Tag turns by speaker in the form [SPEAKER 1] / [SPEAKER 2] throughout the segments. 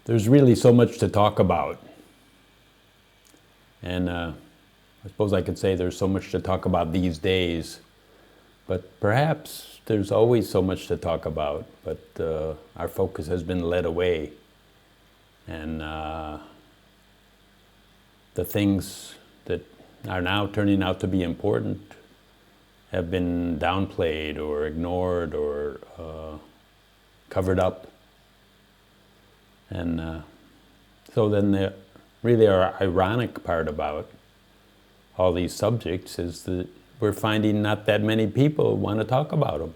[SPEAKER 1] There's really so much to talk about. And I suppose I could say there's so much to talk about these days. But perhaps there's always so much to talk about, but our focus has been led away. And the things that are now turning out to be important have been downplayed or ignored or covered up. And so then the really our ironic part about all these subjects is that we're finding not that many people want to talk about them,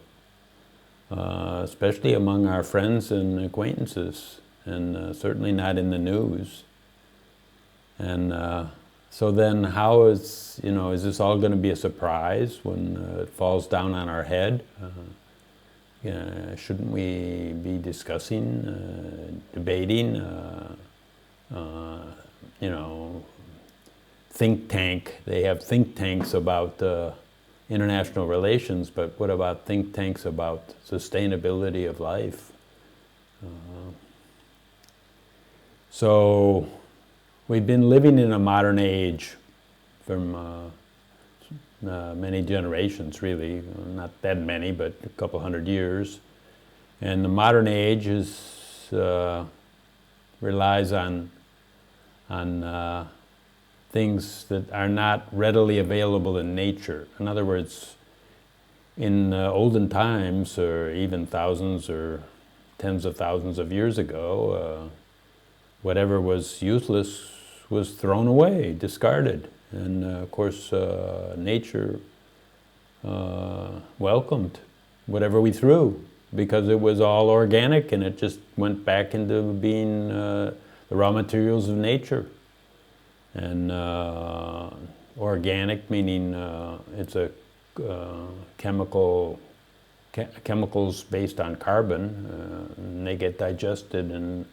[SPEAKER 1] especially among our friends and acquaintances, and certainly not in the news. And so then how is this all going to be a surprise when it falls down on our head? Shouldn't we be discussing, debating, think tank? They have think tanks about international relations, but what about think tanks about sustainability of life? So we've been living in a modern age from many generations, really, not that many, but a couple hundred years. And the modern age relies on things that are not readily available in nature. In other words, in olden times, or even thousands or tens of thousands of years ago, whatever was useless was thrown away, discarded. And of course, nature welcomed whatever we threw, because it was all organic and it just went back into being the raw materials of nature. And organic meaning it's a chemicals based on carbon, and they get digested and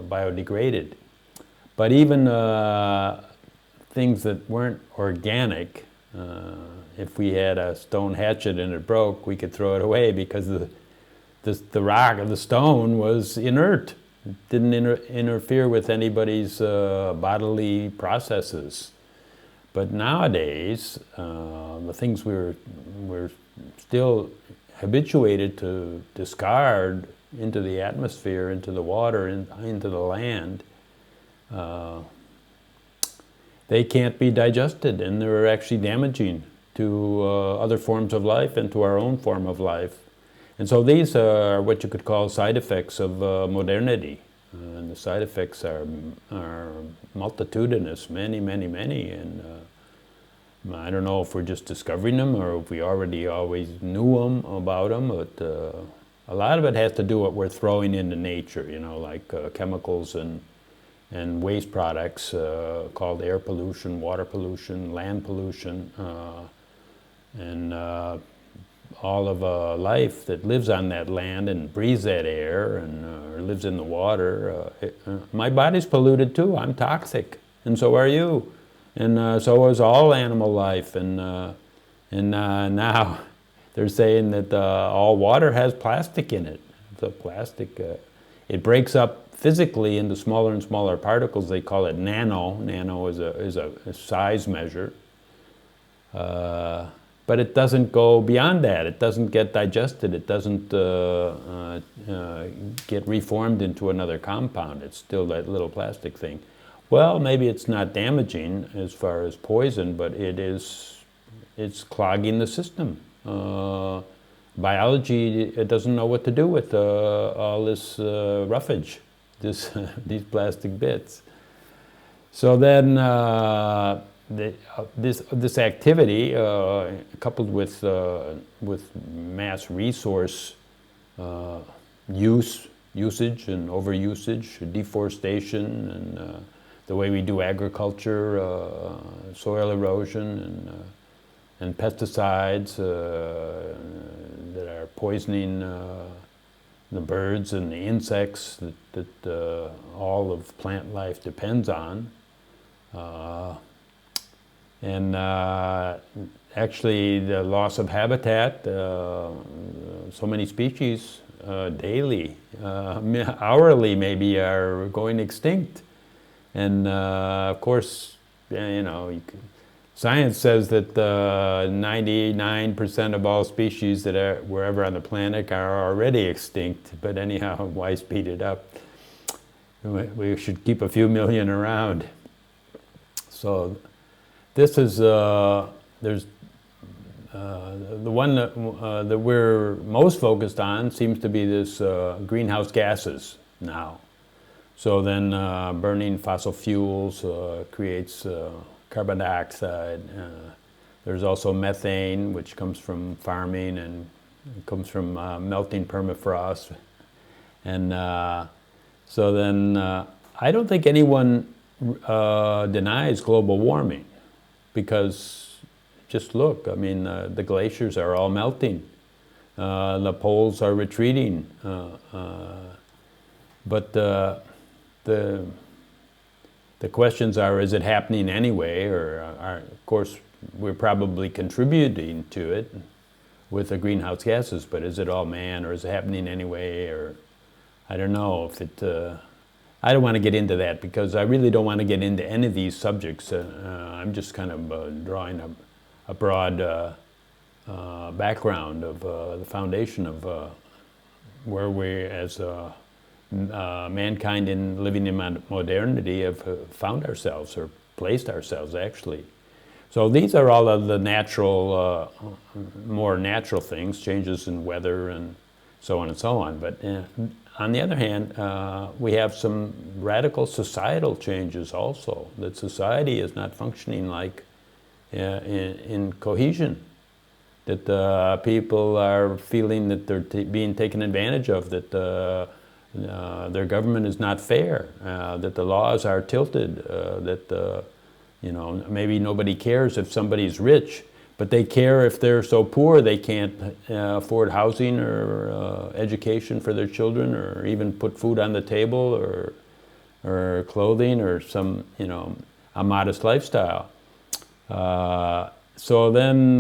[SPEAKER 1] biodegraded. But even things that weren't organic, if we had a stone hatchet and it broke, we could throw it away because the rock of the stone was inert. It didn't interfere with anybody's bodily processes. But nowadays, the things we're still habituated to discard into the atmosphere, into the water, into the land, they can't be digested, and they're actually damaging to other forms of life and to our own form of life. And so these are what you could call side effects of modernity. And the side effects are multitudinous, many, many, many. And I don't know if we're just discovering them or if we already always knew about them, but a lot of it has to do with what we're throwing into nature, like chemicals and waste products called air pollution, water pollution, land pollution, and all of life that lives on that land and breathes that air and or lives in the water. My body's polluted too. I'm toxic, and so are you, and so is all animal life. And now they're saying that all water has plastic in it. The plastic it breaks up physically into smaller and smaller particles. They call it nano. Nano is a size measure. But it doesn't go beyond that. It doesn't get digested. It doesn't get reformed into another compound. It's still that little plastic thing. Well, maybe it's not damaging as far as poison, but it's clogging the system. Biology, it doesn't know what to do with all this roughage, these plastic bits. So then this activity, coupled with mass resource usage and overusage, deforestation, and the way we do agriculture, soil erosion, and pesticides that are poisoning the birds and the insects that all of plant life depends on. And actually the loss of habitat, so many species daily, hourly maybe, are going extinct. And of course, science says that 99% of all species that are wherever on the planet are already extinct. But anyhow, why speed it up? We should keep a few million around. So this is there's the one that we're most focused on seems to be this greenhouse gases now. So then burning fossil fuels creates carbon dioxide. There's also methane, which comes from farming and comes from melting permafrost. And so then I don't think anyone denies global warming, because just look, I mean, the glaciers are all melting. The poles are retreating. But the questions are, is it happening anyway? Or of course, we're probably contributing to it with the greenhouse gases, but is it all man, or is it happening anyway? Or I don't know if it, I don't want to get into that, because I really don't want to get into any of these subjects. I'm just kind of drawing a broad background of the foundation of where we as mankind in living in modernity have found ourselves, or placed ourselves actually. So these are all of the natural, more natural things, changes in weather and so on and so on. But on the other hand, we have some radical societal changes also, that society is not functioning like in cohesion, that people are feeling that they're being taken advantage of, that their government is not fair, that the laws are tilted, that maybe nobody cares if somebody's rich, but they care if they're so poor they can't afford housing or education for their children, or even put food on the table, or clothing, or some, a modest lifestyle. So then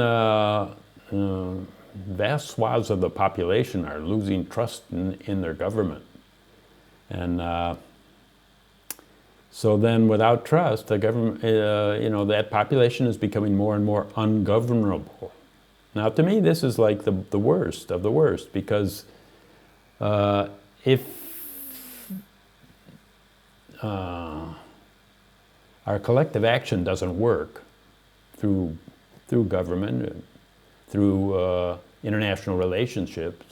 [SPEAKER 1] vast swaths of the population are losing trust in their government. And so then without trust, the government, that population is becoming more and more ungovernable. Now to me, this is like the worst of the worst, because if our collective action doesn't work through government, through international relationships,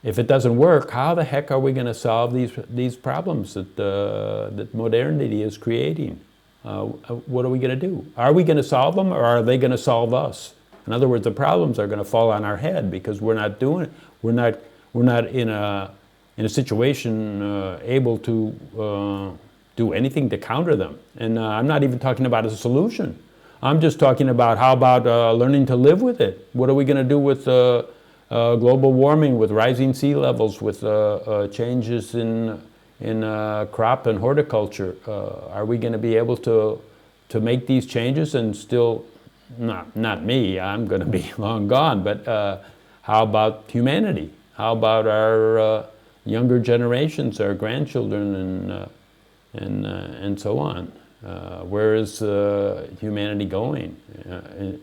[SPEAKER 1] if it doesn't work, how the heck are we going to solve these problems that modernity is creating? What are we going to do? Are we going to solve them, or are they going to solve us? In other words, the problems are going to fall on our head, because we're not doing it. We're not in a situation able to do anything to counter them. And I'm not even talking about a solution. I'm just talking about, how about learning to live with it? What are we going to do with global warming, with rising sea levels, with changes in crop and horticulture? Are we going to be able to make these changes and still, not me, I'm going to be long gone, but how about humanity? How about our younger generations, our grandchildren, and so on? Where is humanity going?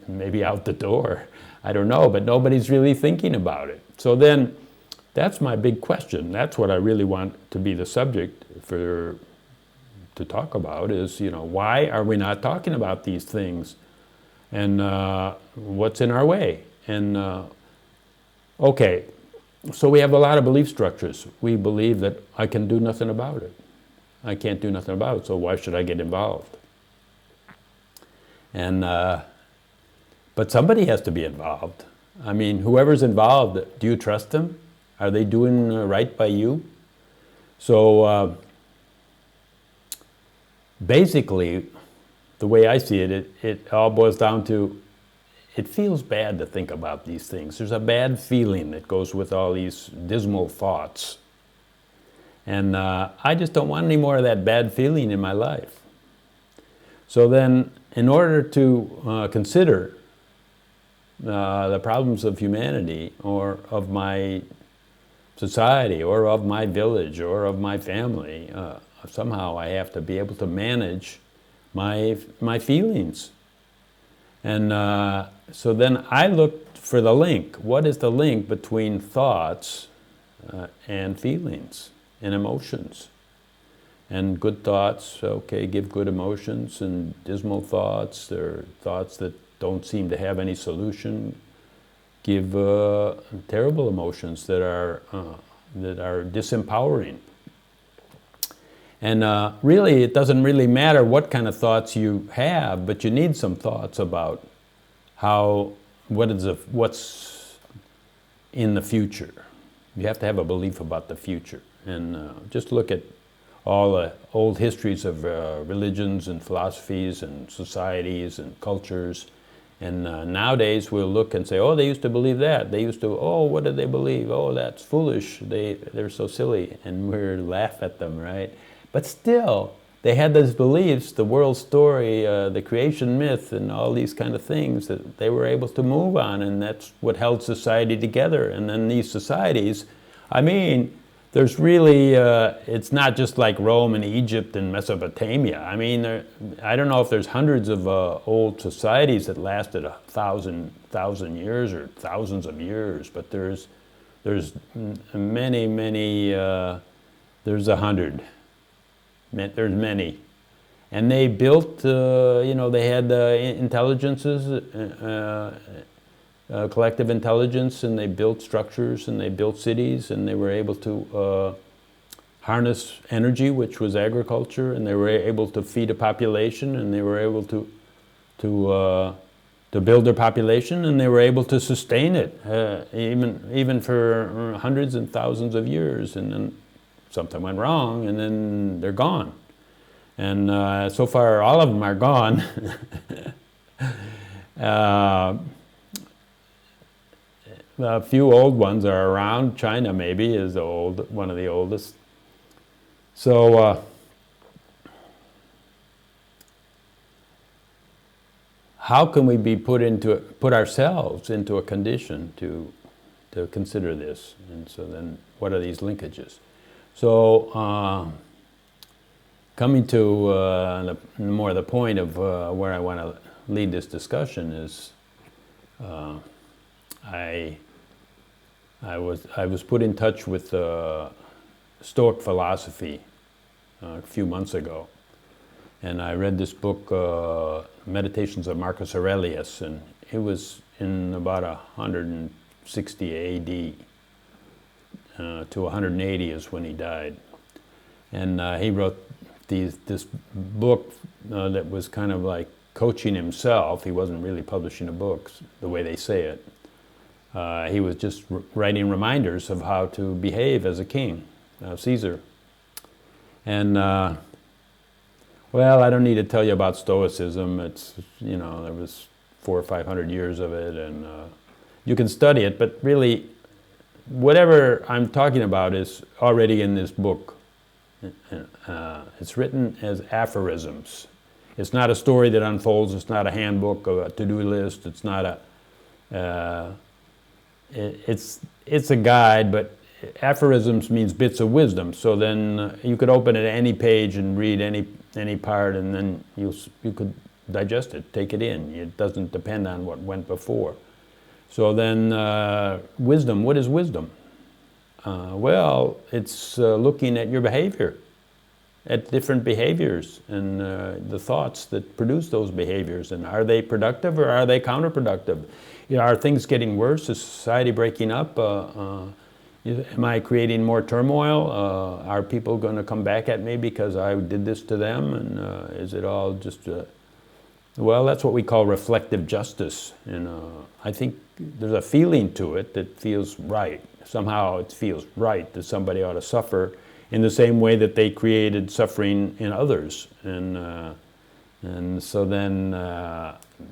[SPEAKER 1] Maybe out the door. I don't know, but nobody's really thinking about it. So then, that's my big question. That's what I really want to be the subject to talk about, is, why are we not talking about these things? And what's in our way? And okay, so we have a lot of belief structures. We believe that I can do nothing about it. I can't do nothing about it, so why should I get involved? And but somebody has to be involved. I mean, whoever's involved, do you trust them? Are they doing right by you? So basically, the way I see it, it all boils down to, it feels bad to think about these things. There's a bad feeling that goes with all these dismal thoughts. And I just don't want any more of that bad feeling in my life. So then, in order to consider the problems of humanity, or of my society or of my village or of my family. Somehow I have to be able to manage my feelings. And so then I looked for the link. What is the link between thoughts and feelings and emotions? And good thoughts, okay, give good emotions, and dismal thoughts, or thoughts that don't seem to have any solution, give terrible emotions that are disempowering. And really, it doesn't really matter what kind of thoughts you have, but you need some thoughts about what's in the future. You have to have a belief about the future. And just look at all the old histories of religions and philosophies and societies and cultures. And nowadays we'll look and say, oh, they used to believe that. They used to, oh, what did they believe? Oh, that's foolish. They're so silly. And we laugh at them, right? But still, they had those beliefs, the world story, the creation myth, and all these kind of things that they were able to move on, and that's what held society together. And then these societies, I mean, there's really, it's not just like Rome and Egypt and Mesopotamia. I mean, I don't know if there's hundreds of old societies that lasted 1,000 years or thousands of years, but there's many, there's 100. There's many. And they built, they had intelligences, collective intelligence, and they built structures, and they built cities, and they were able to harness energy, which was agriculture, and they were able to feed a population, and they were able to build their population, and they were able to sustain it, even for hundreds and thousands of years. And then something went wrong, and then they're gone. And so far, all of them are gone. A few old ones are around. China maybe is one of the oldest. So how can we put ourselves into a condition to consider this? And so then, what are these linkages? So coming to more the point of where I want to lead this discussion is, I was put in touch with Stoic philosophy a few months ago, and I read this book, Meditations of Marcus Aurelius, and it was in about 160 A.D. To 180 is when he died. And he wrote this book that was kind of like coaching himself. He wasn't really publishing a book the way they say it. He was just writing reminders of how to behave as a king, Caesar. And well, I don't need to tell you about Stoicism. It's, there was 400 or 500 years of it, and you can study it, but really, whatever I'm talking about is already in this book. It's written as aphorisms. It's not a story that unfolds. It's not a handbook or a to-do list. It's not it's a guide, but aphorisms means bits of wisdom. So then you could open it at any page and read any part, and then you could digest it, take it in. It doesn't depend on what went before. So then, wisdom, what is wisdom? Well, it's looking at your behavior, at different behaviors, and the thoughts that produce those behaviors, and are they productive or are they counterproductive? Are things getting worse? Is society breaking up? Am I creating more turmoil? Are people going to come back at me because I did this to them? And is it all just... Well, that's what we call reflective justice, and I think there's a feeling to it that feels right. Somehow it feels right that somebody ought to suffer in the same way that they created suffering in others. And so then,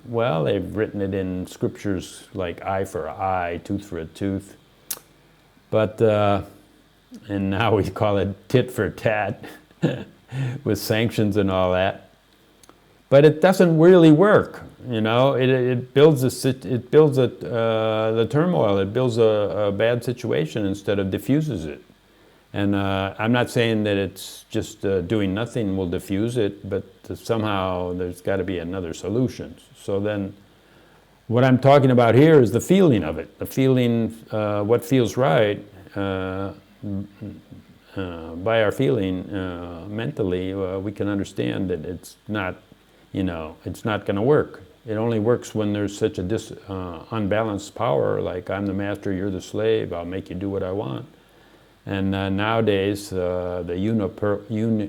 [SPEAKER 1] well, they've written it in scriptures like eye for an eye, tooth for a tooth. But, and now we call it tit for tat with sanctions and all that. But it doesn't really work. You know, it builds the turmoil. It builds a bad situation instead of diffuses it. And I'm not saying that it's just doing nothing will diffuse it, but somehow there's got to be another solution. So then, what I'm talking about here is the feeling of it. The feeling, what feels right. By our feeling mentally, we can understand that it's not, it's not going to work. It only works when there's such a unbalanced power, like I'm the master, you're the slave, I'll make you do what I want. And nowadays, the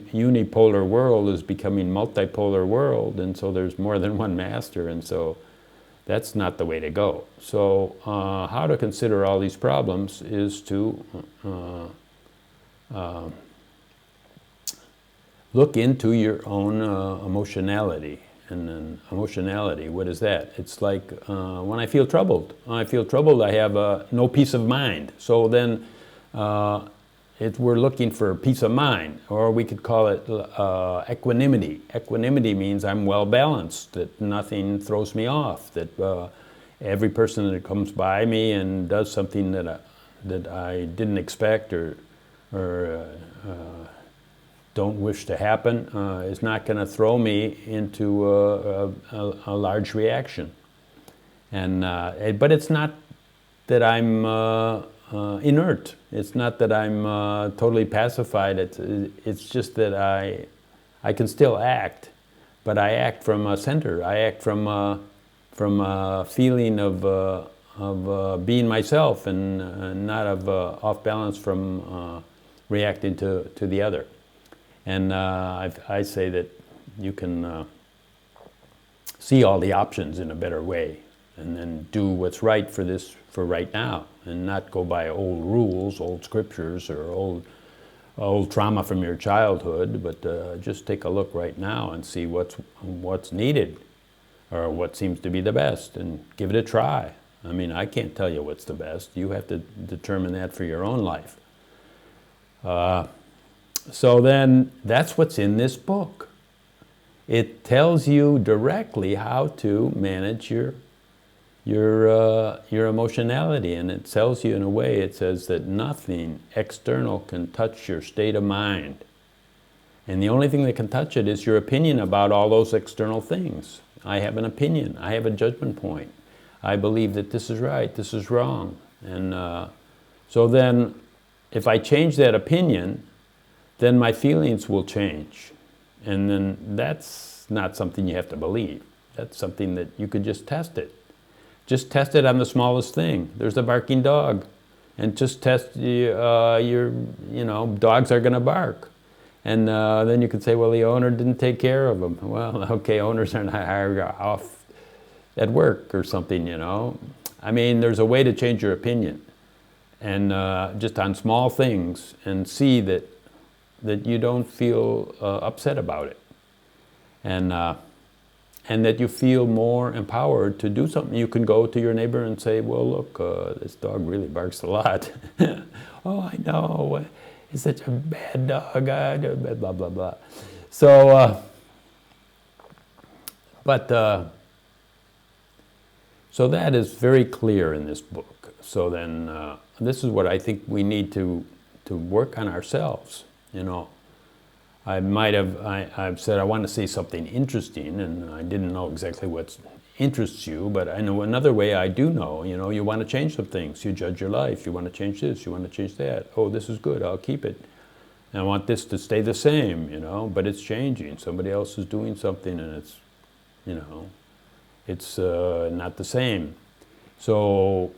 [SPEAKER 1] unipolar world is becoming multipolar world, and so there's more than one master, and so that's not the way to go. So how to consider all these problems is to look into your own emotionality. And then emotionality, what is that? It's like when I feel troubled. When I feel troubled, I have no peace of mind. So then we're looking for peace of mind, or we could call it equanimity. Equanimity means I'm well balanced, that nothing throws me off, that every person that comes by me and does something that I didn't expect or don't wish to happen is not going to throw me into a large reaction. And but it's not that I'm inert. It's not that I'm totally pacified. It's just that I can still act, but I act from a center. I act from a feeling of being myself, and not of off balance from reacting to the other. And I say that you can see all the options in a better way, and then do what's right for right now, and not go by old rules, old scriptures, or old trauma from your childhood, but just take a look right now and see what's needed, or what seems to be the best, and give it a try. I mean, I can't tell you what's the best. You have to determine that for your own life. So then, that's what's in this book. It tells you directly how to manage your emotionality, and it tells you in a way. It says that nothing external can touch your state of mind, and the only thing that can touch it is your opinion about all those external things. I have an opinion. I have a judgment point. I believe that this is right, this is wrong, and so then, if I change that opinion, then my feelings will change. And then that's not something you have to believe. That's something that you could just test it. Just test it on the smallest thing. There's a barking dog. And just test dogs are gonna bark. And then you could say, well, the owner didn't take care of them. Well, okay, owners are not hired off at work or something, I mean, there's a way to change your opinion. And just on small things, and see that you don't feel upset about it, and that you feel more empowered to do something. You can go to your neighbor and say, well, look, this dog really barks a lot. Oh, I know, he's such a bad dog, blah, blah, blah. So, so that is very clear in this book. So then, this is what I think we need to work on ourselves. I've said I want to say something interesting, and I didn't know exactly what interests you, but I know another way I do know. You want to change some things. You judge your life. You want to change this. You want to change that. Oh, this is good. I'll keep it. And I want this to stay the same, but it's changing. Somebody else is doing something, and it's, it's not the same. So,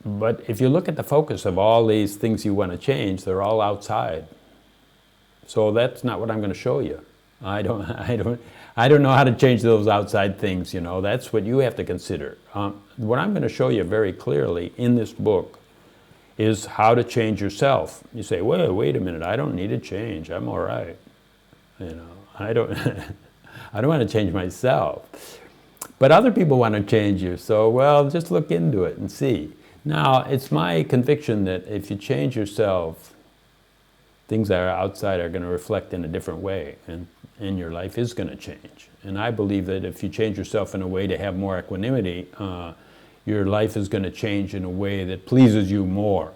[SPEAKER 1] but if you look at the focus of all these things you want to change, they're all outside. So that's not what I'm going to show you. I don't know how to change those outside things. That's what you have to consider. What I'm going to show you very clearly in this book is how to change yourself. You say, wait a minute. I don't need to change. I'm all right. I don't want to change myself. But other people want to change you. So, well, just look into it and see. Now, it's my conviction that if you change yourself, things that are outside are going to reflect in a different way. and your life is going to change. And I believe that if you change yourself in a way to have more equanimity, your life is going to change in a way that pleases you more.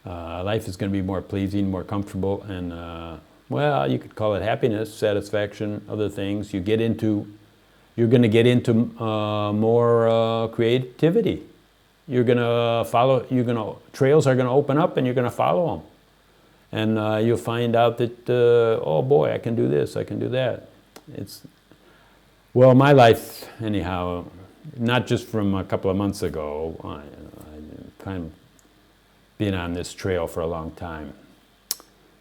[SPEAKER 1] Life is going to be more pleasing, more comfortable, and well, you could call it happiness, satisfaction, other things. You're going to get into more creativity. You're going to follow. Trails are going to open up, and you're going to follow them. And you'll find out that, oh boy, I can do this, I can do that. Well, my life, anyhow, not just from a couple of months ago, I kind of been on this trail for a long time,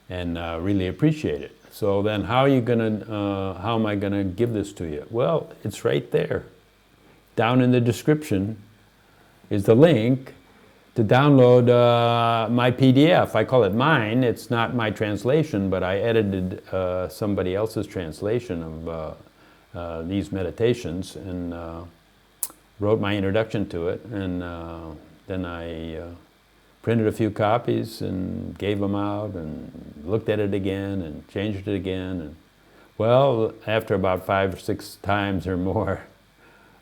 [SPEAKER 1] and really appreciate it. So then how am I gonna give this to you? Well, it's right there. Down in the description is the link to download my PDF. I call it mine. It's not my translation, but I edited somebody else's translation of these meditations and wrote my introduction to it. And then I printed a few copies and gave them out and looked at it again and changed it again. And well, after about 5 or 6 times or more,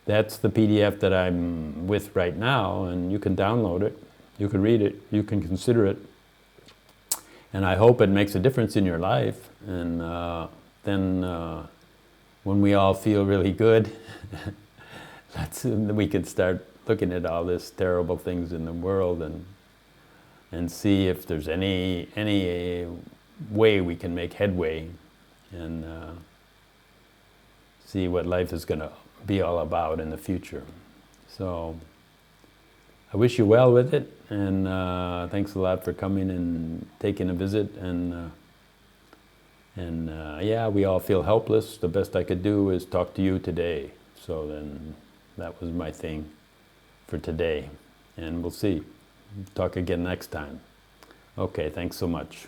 [SPEAKER 1] that's the PDF that I'm with right now, and you can download it, you can read it, you can consider it, and I hope it makes a difference in your life. And then when we all feel really good, we can start looking at all these terrible things in the world and see if there's any way we can make headway, and see what life is going to be all about in the future. So I wish you well with it, and thanks a lot for coming and taking a visit. And yeah, we all feel helpless. The best I could do is talk to you today. So then that was my thing for today, and we'll see. Talk again next time. Okay, thanks so much.